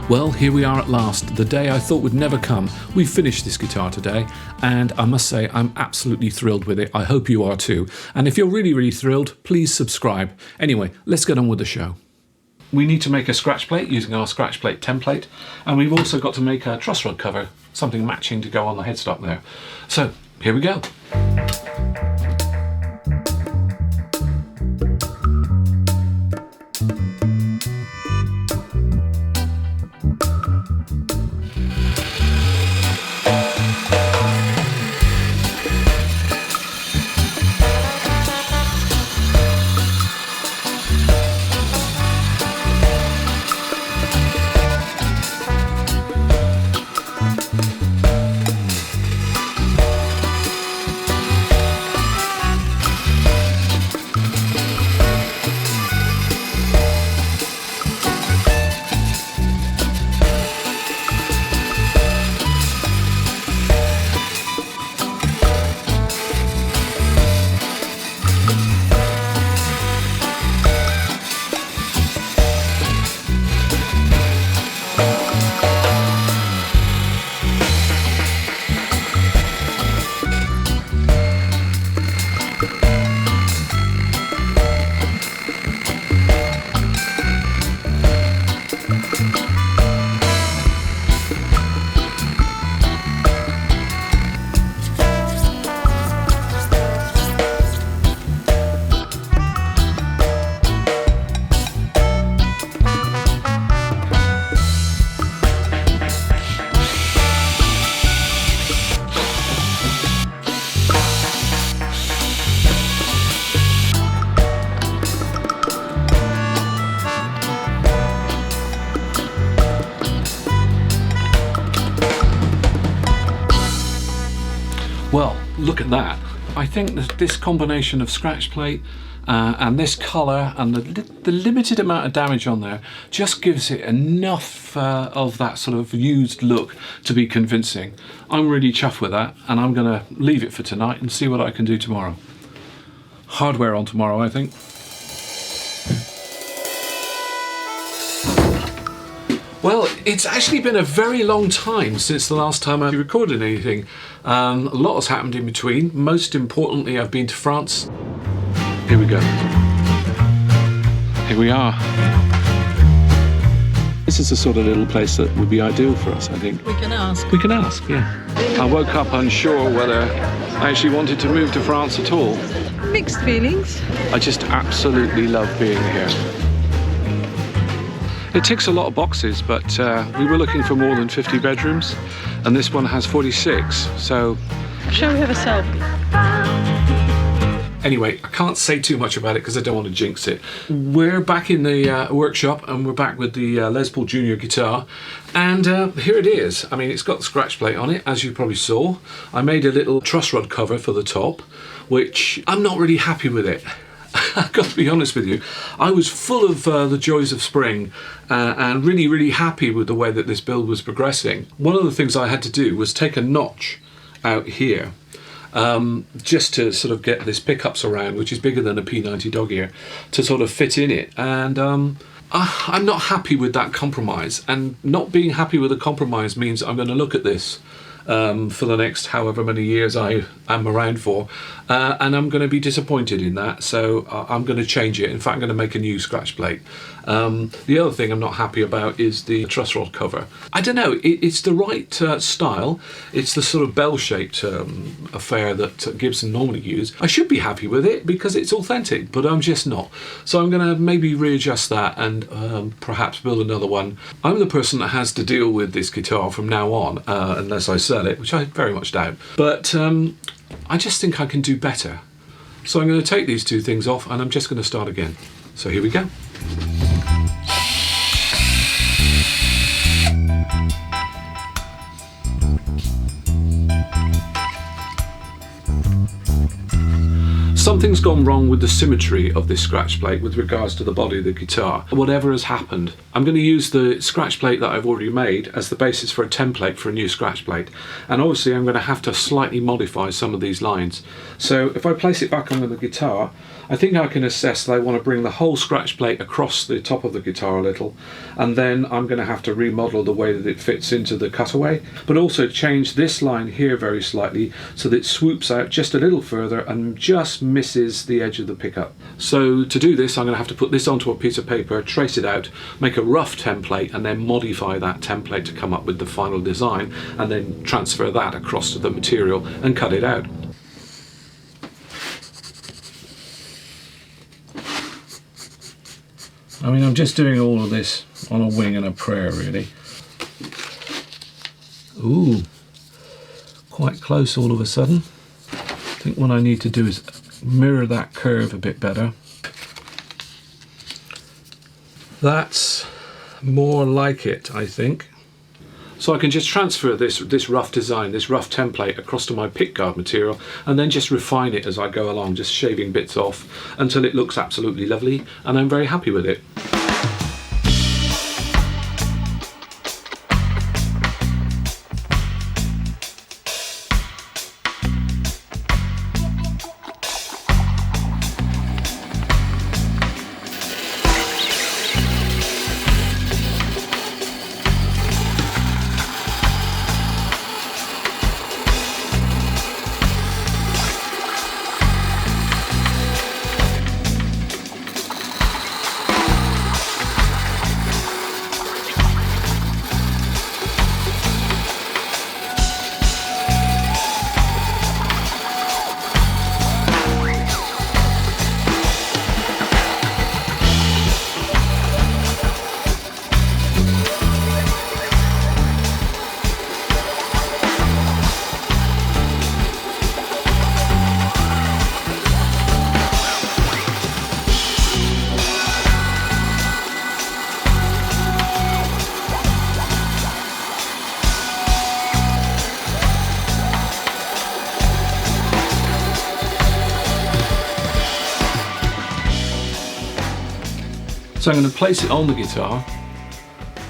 Well, here we are at last, the day I thought would never come. We've finished this guitar today, and I must say I'm absolutely thrilled with it. I hope you are too. And if you're really thrilled, please subscribe. Anyway, let's get on with the show. We need to make a scratch plate using our scratch plate template, and we've also got to make a truss rod cover, something matching to go on the headstock there. So, here we go. Well, look at that. I think that this combination of scratch plate and this colour and the limited amount of damage on there just gives it enough of that sort of used look to be convincing. I'm really chuffed with that, and I'm going to leave it for tonight and see what I can do tomorrow. Hardware on tomorrow, I think. Well, it's actually been a very long time since the last time I recorded anything. A lot has happened in between. Most importantly, I've been to France. Here we go. Here we are. This is the sort of little place that would be ideal for us, I think. We can ask. We can ask, yeah. I woke up unsure whether I actually wanted to move to France at all. Mixed feelings. I just absolutely love being here. It ticks a lot of boxes, but we were looking for more than 50 bedrooms, and this one has 46, so... Shall we have a selfie? Anyway, I can't say too much about it because I don't want to jinx it. We're back in the workshop, and we're back with the Les Paul Junior guitar, and here it is. I mean, it's got the scratch plate on it, as you probably saw. I made a little truss rod cover for the top, which I'm not really happy with it. I've got to be honest with you. I was full of the joys of spring and really happy with the way that this build was progressing. One of the things I had to do was take a notch out here just to sort of get this pickups around, which is bigger than a P90 dog ear, to sort of fit in it. And I'm not happy with that compromise, and not being happy with a compromise means I'm going to look at this for the next however many years I am around for, and I'm going to be disappointed in that, so I'm going to change it. In fact, I'm going to make a new scratch plate. The other thing I'm not happy about is the truss rod cover. I don't know, it's the right style. It's the sort of bell-shaped affair that Gibson normally use. I should be happy with it because it's authentic, but I'm just not. So I'm going to maybe readjust that and perhaps build another one. I'm the person that has to deal with this guitar from now on, unless I sell it, which I very much doubt. But I just think I can do better. So I'm going to take these two things off, and I'm just going to start again. So here we go. Something's gone wrong with the symmetry of this scratch plate with regards to the body of the guitar. Whatever has happened, I'm going to use the scratch plate that I've already made as the basis for a template for a new scratch plate. And obviously I'm going to have to slightly modify some of these lines. So if I place it back onto the guitar, I think I can assess that I want to bring the whole scratch plate across the top of the guitar a little, and then I'm going to have to remodel the way that it fits into the cutaway, but also change this line here very slightly so that it swoops out just a little further and just misses the edge of the pickup. So to do this, I'm going to have to put this onto a piece of paper, trace it out, make a rough template, and then modify that template to come up with the final design, and then transfer that across to the material and cut it out. I mean, I'm just doing all of this on a wing and a prayer, really. Ooh, quite close all of a sudden. I think what I need to do is mirror that curve a bit better. That's more like it, I think. So I can just transfer this rough design, this rough template across to my pickguard material, and then just refine it as I go along, just shaving bits off until it looks absolutely lovely, and I'm very happy with it. So I'm going to place it on the guitar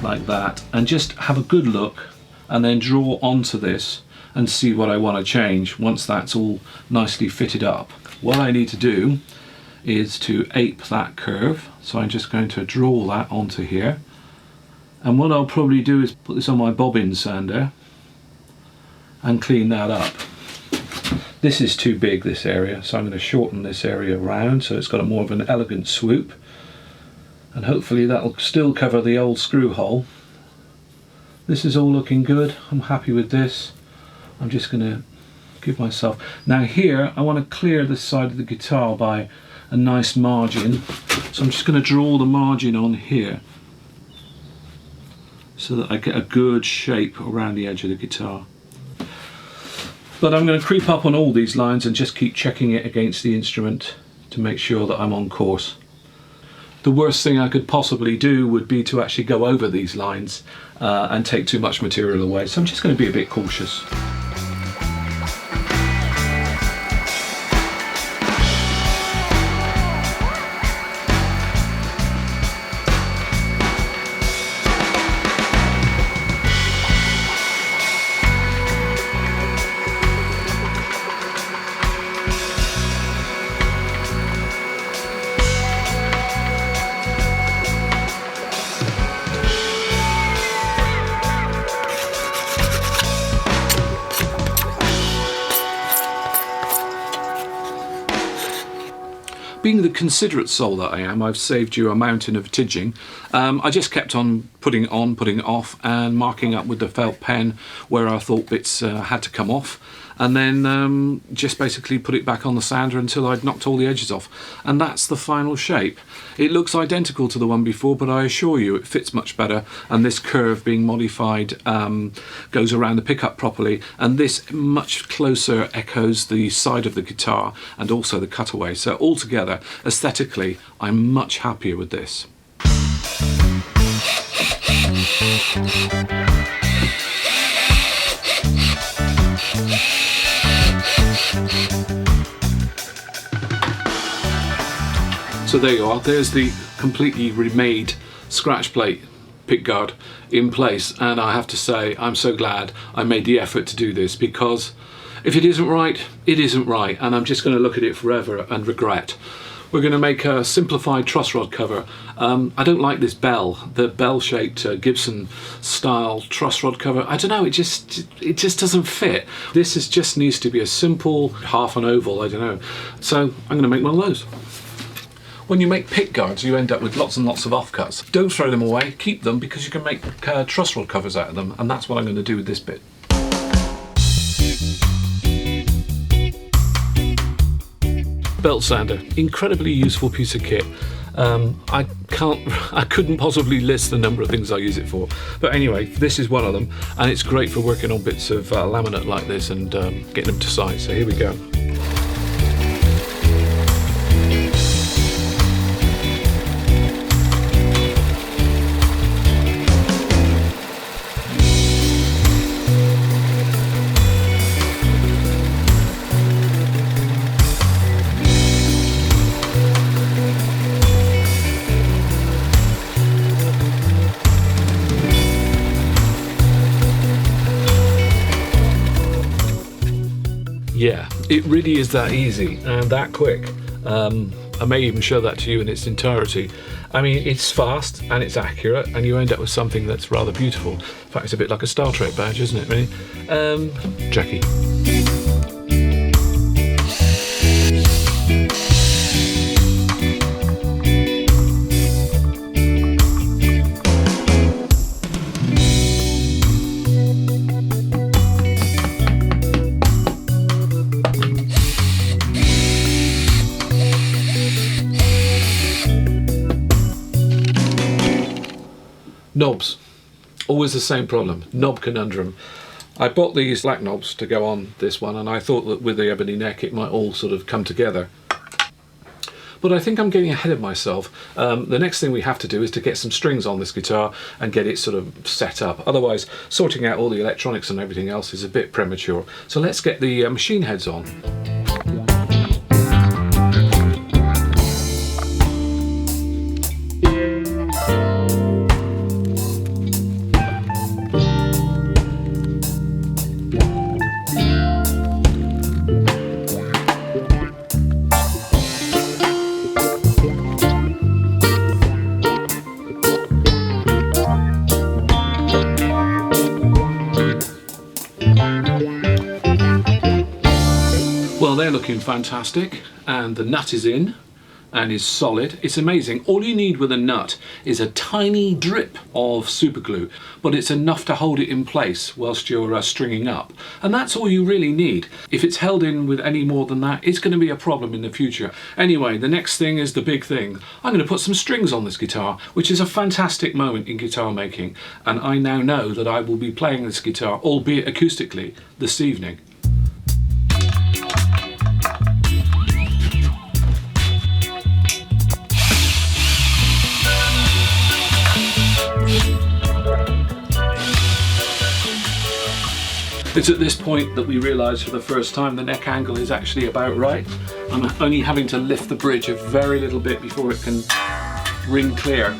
like that and just have a good look, and then draw onto this and see what I want to change once that's all nicely fitted up. What I need to do is to ape that curve, so I'm just going to draw that onto here, and what I'll probably do is put this on my bobbin sander and clean that up. This is too big, this area, so I'm going to shorten this area around so it's got a more of an elegant swoop. And hopefully that'll still cover the old screw hole. This is all looking good. I'm happy with this. I'm just going to give myself... Now here, I want to clear this side of the guitar by a nice margin. So I'm just going to draw the margin on here so that I get a good shape around the edge of the guitar. But I'm going to creep up on all these lines and just keep checking it against the instrument to make sure that I'm on course. The worst thing I could possibly do would be to actually go over these lines and take too much material away, so I'm just going to be a bit cautious. Being the considerate soul that I am, I've saved you a mountain of tidging. I just kept on putting on, putting off, and marking up with the felt pen where I thought bits had to come off, and then just basically put it back on the sander until I'd knocked all the edges off. And that's the final shape. It looks identical to the one before, but I assure you it fits much better, and this curve being modified goes around the pickup properly, and this much closer echoes the side of the guitar and also the cutaway. So altogether, aesthetically, I'm much happier with this. So there you are, there's the completely remade scratch plate pickguard in place, and I have to say I'm so glad I made the effort to do this, because if it isn't right, it isn't right, and I'm just going to look at it forever and regret We're going to make a simplified truss rod cover. I don't like this bell, the bell-shaped Gibson style truss rod cover. I don't know, it just doesn't fit. This just needs to be a simple half an oval, I don't know. So I'm going to make one of those. When you make pick guards, you end up with lots and lots of offcuts. Don't throw them away, keep them, because you can make truss rod covers out of them, and that's what I'm going to do with this bit. Belt sander, incredibly useful piece of kit. I couldn't possibly list the number of things I use it for, but anyway, this is one of them, and it's great for working on bits of laminate like this and getting them to size. So here we go. Yeah, it really is that easy and that quick. I may even show that to you in its entirety. I mean, it's fast and it's accurate, and you end up with something that's rather beautiful. In fact, it's a bit like a Star Trek badge, isn't it, really? Jackie. Knobs, always the same problem, knob conundrum. I bought these black knobs to go on this one, and I thought that with the ebony neck it might all sort of come together. But I think I'm getting ahead of myself. The next thing we have to do is to get some strings on this guitar and get it sort of set up. Otherwise, sorting out all the electronics and everything else is a bit premature. So let's get the machine heads on. Well, they're looking fantastic, and the nut is in and is solid. It's amazing. All you need with a nut is a tiny drip of super glue, but it's enough to hold it in place whilst you're stringing up. And that's all you really need. If it's held in with any more than that, it's going to be a problem in the future. Anyway, the next thing is the big thing. I'm going to put some strings on this guitar, which is a fantastic moment in guitar making. And I now know that I will be playing this guitar, albeit acoustically, this evening. It's at this point that we realise for the first time the neck angle is actually about right. I'm only having to lift the bridge a very little bit before it can ring clear.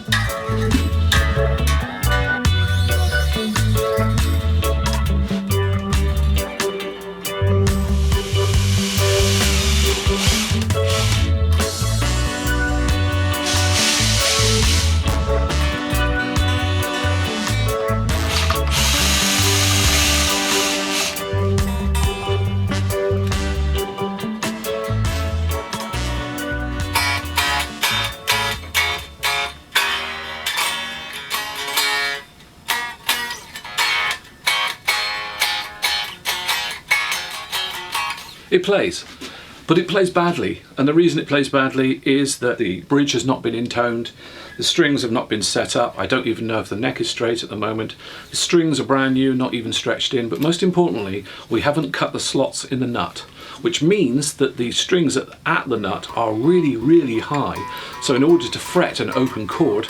It plays, but it plays badly, and the reason it plays badly is that the bridge has not been intoned, the strings have not been set up. I don't even know if the neck is straight at the moment. The strings are brand new, not even stretched in, but most importantly, we haven't cut the slots in the nut, which means that the strings at the nut are really, really high. So in order to fret an open chord,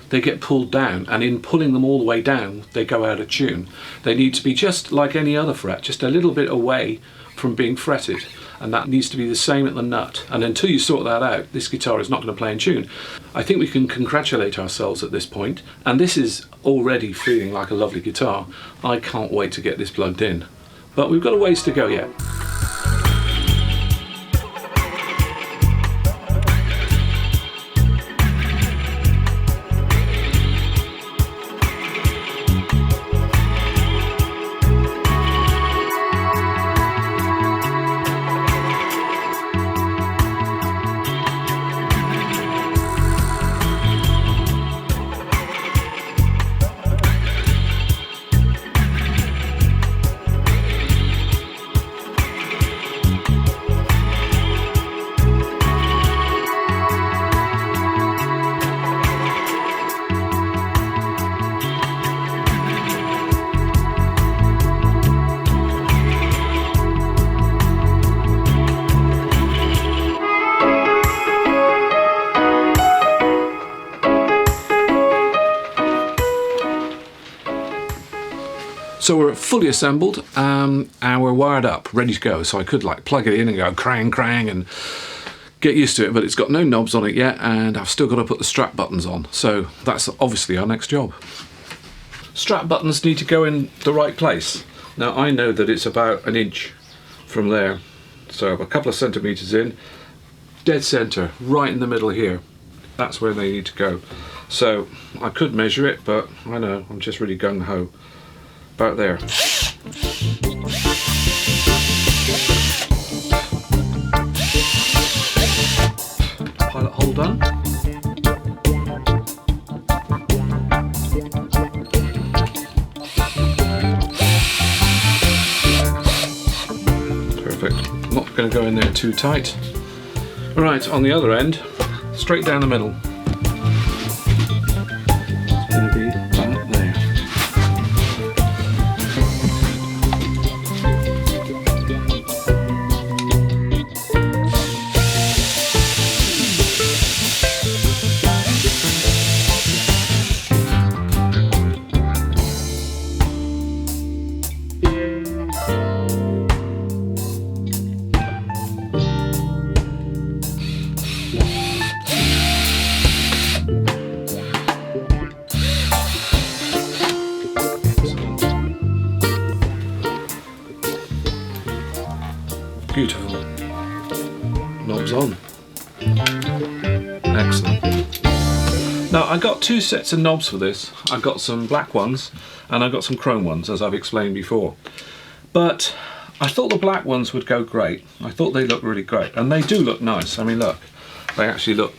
they get pulled down, and in pulling them all the way down, they go out of tune. They need to be just like any other fret, just a little bit away from being fretted, and that needs to be the same at the nut. And until you sort that out, this guitar is not going to play in tune. I think we can congratulate ourselves at this point, and this is already feeling like a lovely guitar. I can't wait to get this plugged in, but we've got a ways to go yet. So we're fully assembled and we're wired up, ready to go. So I could like plug it in and go crang crang and get used to it, but it's got no knobs on it yet, and I've still got to put the strap buttons on. So that's obviously our next job. Strap buttons need to go in the right place. Now I know that it's about 1 inch from there. So a couple of centimetres in, dead centre, right in the middle here. That's where they need to go. So I could measure it, but I know, I'm just really gung-ho. About there. Pilot hole done. Perfect. Not going to go in there too tight. Right, on the other end, straight down the middle. It's going to be about there. Beautiful. Knobs on. Excellent. Now I got 2 sets of knobs for this. I got some black ones and I got some chrome ones, as I've explained before. But I thought the black ones would go great. I thought they looked really great, and they do look nice. I mean, look, they actually look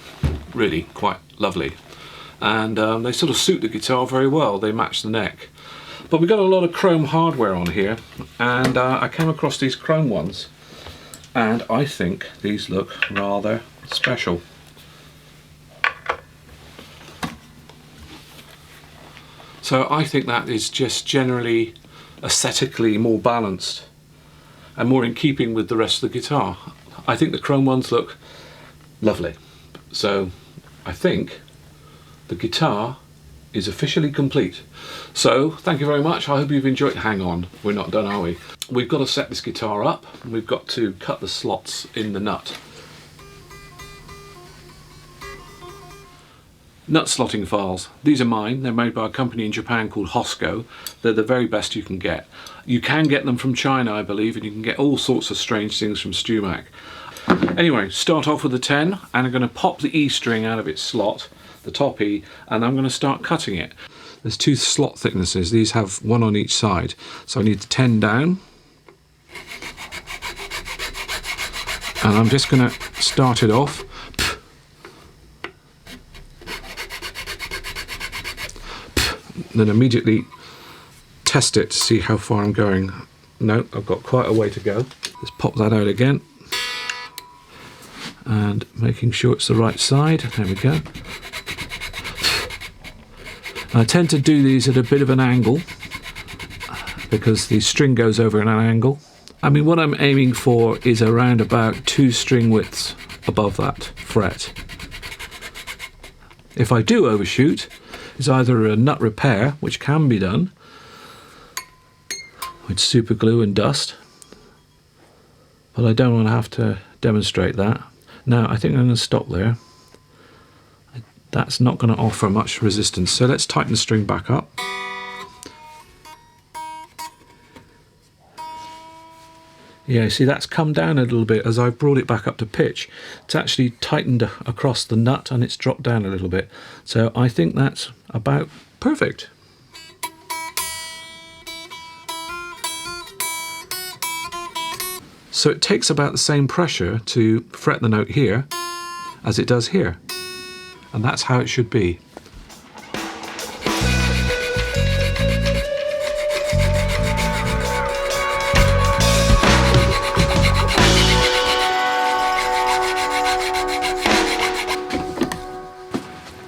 really quite lovely, and they sort of suit the guitar very well. They match the neck. But we've got a lot of chrome hardware on here, and I came across these chrome ones. And I think these look rather special. So I think that is just generally aesthetically more balanced and more in keeping with the rest of the guitar. I think the chrome ones look lovely. So I think the guitar is officially complete. So thank you very much. I hope you've enjoyed. Hang on, we're not done, are we? We've got to set this guitar up. We've got to cut the slots in the nut. Nut slotting files. These are mine. They're made by a company in Japan called Hosco. They're the very best you can get. You can get them from China, I believe, and you can get all sorts of strange things from StewMac. Anyway, start off with the 10, and I'm going to pop the E string out of its slot, the top E, and I'm going to start cutting it. There's 2 slot thicknesses. These have 1 on each side. So I need the 10 down. And I'm just going to start it off. Then immediately test it to see how far I'm going. No, I've got quite a way to go. Let's pop that out again. And making sure it's the right side. There we go. I tend to do these at a bit of an angle because the string goes over at an angle. I mean, what I'm aiming for is around about 2 string widths above that fret. If I do overshoot, it's either a nut repair, which can be done with super glue and dust, but I don't want to have to demonstrate that. Now I think I'm going to stop there. That's not going to offer much resistance, so let's tighten the string back up. Yeah, see, that's come down a little bit as I've brought it back up to pitch. It's actually tightened across the nut and it's dropped down a little bit. So I think that's about perfect. So it takes about the same pressure to fret the note here as it does here. And that's how it should be.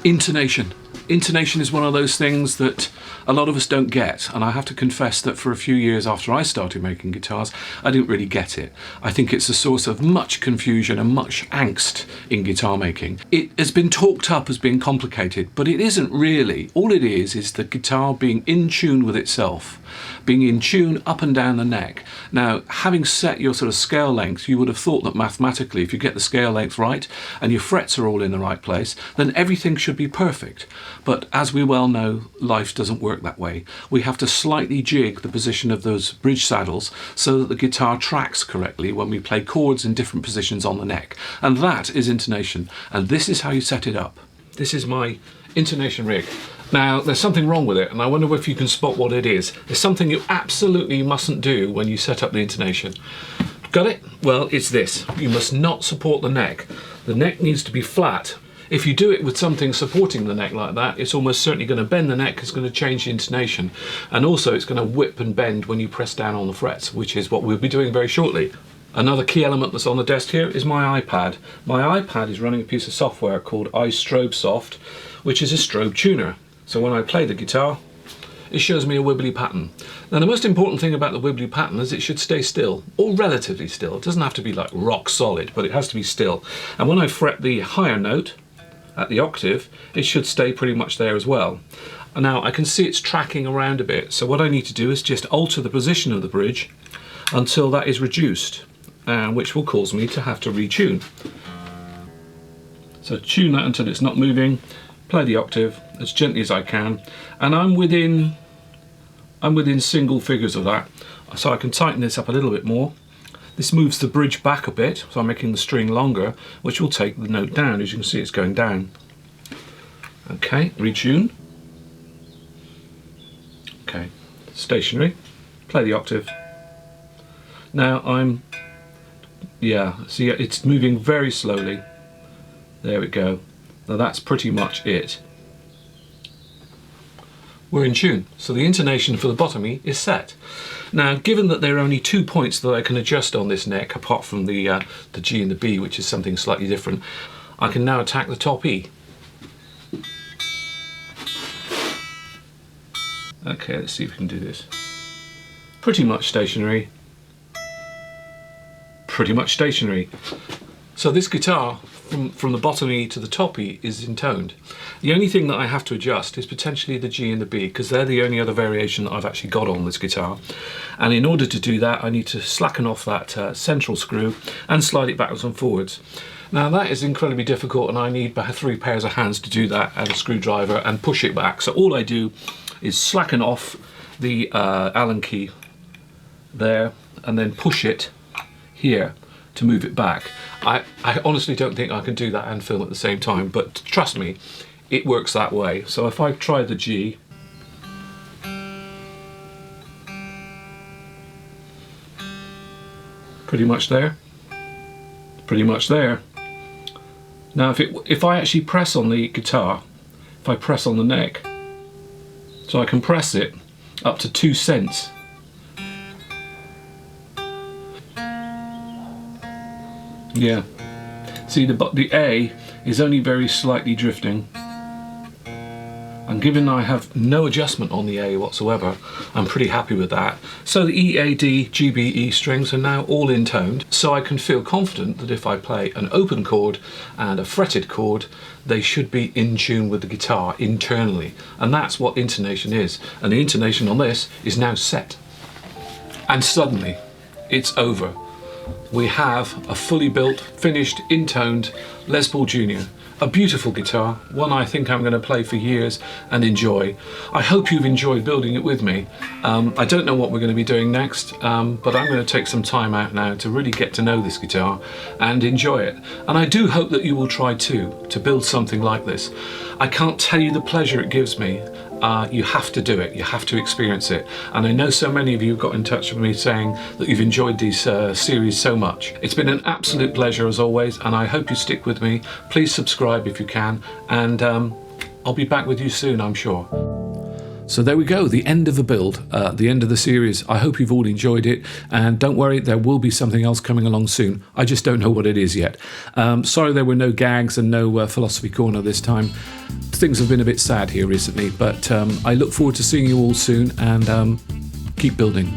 Intonation. Intonation is one of those things that a lot of us don't get, and I have to confess that for a few years after I started making guitars, I didn't really get it. I think it's a source of much confusion and much angst in guitar making. It has been talked up as being complicated, but it isn't really. All it is the guitar being in tune with itself, being in tune up and down the neck. Now, having set your sort of scale length, you would have thought that mathematically, if you get the scale length right and your frets are all in the right place, then everything should be perfect. But as we well know, life doesn't work that way. We have to slightly jig the position of those bridge saddles so that the guitar tracks correctly when we play chords in different positions on the neck. And that is intonation. And this is how you set it up. This is my intonation rig. Now, there's something wrong with it, and I wonder if you can spot what it is. There's something you absolutely mustn't do when you set up the intonation. Got it? Well, it's this. You must not support the neck. The neck needs to be flat. If you do it with something supporting the neck like that, it's almost certainly going to bend the neck, it's going to change the intonation, and also it's going to whip and bend when you press down on the frets, which is what we'll be doing very shortly. Another key element that's on the desk here is my iPad. My iPad is running a piece of software called iStrobeSoft, which is a strobe tuner. So when I play the guitar, it shows me a wibbly pattern. Now, the most important thing about the wibbly pattern is it should stay still, or relatively still. It doesn't have to be like rock solid, but it has to be still. And when I fret the higher note at the octave, it should stay pretty much there as well. And now I can see it's tracking around a bit, so what I need to do is just alter the position of the bridge until that is reduced, which will cause me to have to retune. So tune that until it's not moving, play the octave as gently as I can, and I'm within single figures of that, so I can tighten this up a little bit more. This moves the bridge back a bit, so I'm making the string longer, which will take the note down. As you can see, it's going down. Okay, retune. Okay, stationary, play the octave. Now see, it's moving very slowly. There we go. Now that's pretty much it. We're in tune, so the intonation for the bottomy is set. Now, given that there are only 2 points that I can adjust on this neck, apart from the G and the B, which is something slightly different, I can now attack the top E. Okay, let's see if we can do this. Pretty much stationary. Pretty much stationary. So this guitar, from the bottom E to the top E, is intoned. The only thing that I have to adjust is potentially the G and the B, because they're the only other variation that I've actually got on this guitar. And in order to do that, I need to slacken off that central screw and slide it backwards and forwards. Now that is incredibly difficult, and I need about 3 pairs of hands to do that, and a screwdriver, and push it back. So all I do is slacken off the Allen key there, and then push it here to move it back. I honestly don't think I can do that and film at the same time, but trust me, it works that way. So if I try the G, pretty much there, pretty much there. Now if I actually press on the guitar, if I press on the neck, so I can press it up to 2 cents. Yeah, see the A is only very slightly drifting, and given I have no adjustment on the A whatsoever, I'm pretty happy with that. So the E, A, D, G, B, E strings are now all intoned, so I can feel confident that if I play an open chord and a fretted chord, they should be in tune with the guitar internally, and that's what intonation is. And the intonation on this is now set, and suddenly it's over. We have a fully built, finished, intoned Les Paul Jr. A beautiful guitar, one I think I'm going to play for years and enjoy. I hope you've enjoyed building it with me. I don't know what we're going to be doing next, but I'm going to take some time out now to really get to know this guitar and enjoy it. And I do hope that you will try too, to build something like this. I can't tell you the pleasure it gives me. You have to do it, you have to experience it. And I know so many of you got in touch with me saying that you've enjoyed these series so much. It's been an absolute pleasure as always, and I hope you stick with me. Please subscribe if you can, and I'll be back with you soon, I'm sure. So there we go, the end of the build, the end of the series. I hope you've all enjoyed it, and don't worry, there will be something else coming along soon. I just don't know what it is yet. Sorry there were no gags and no Philosophy Corner this time. Things have been a bit sad here recently, but I look forward to seeing you all soon, and keep building.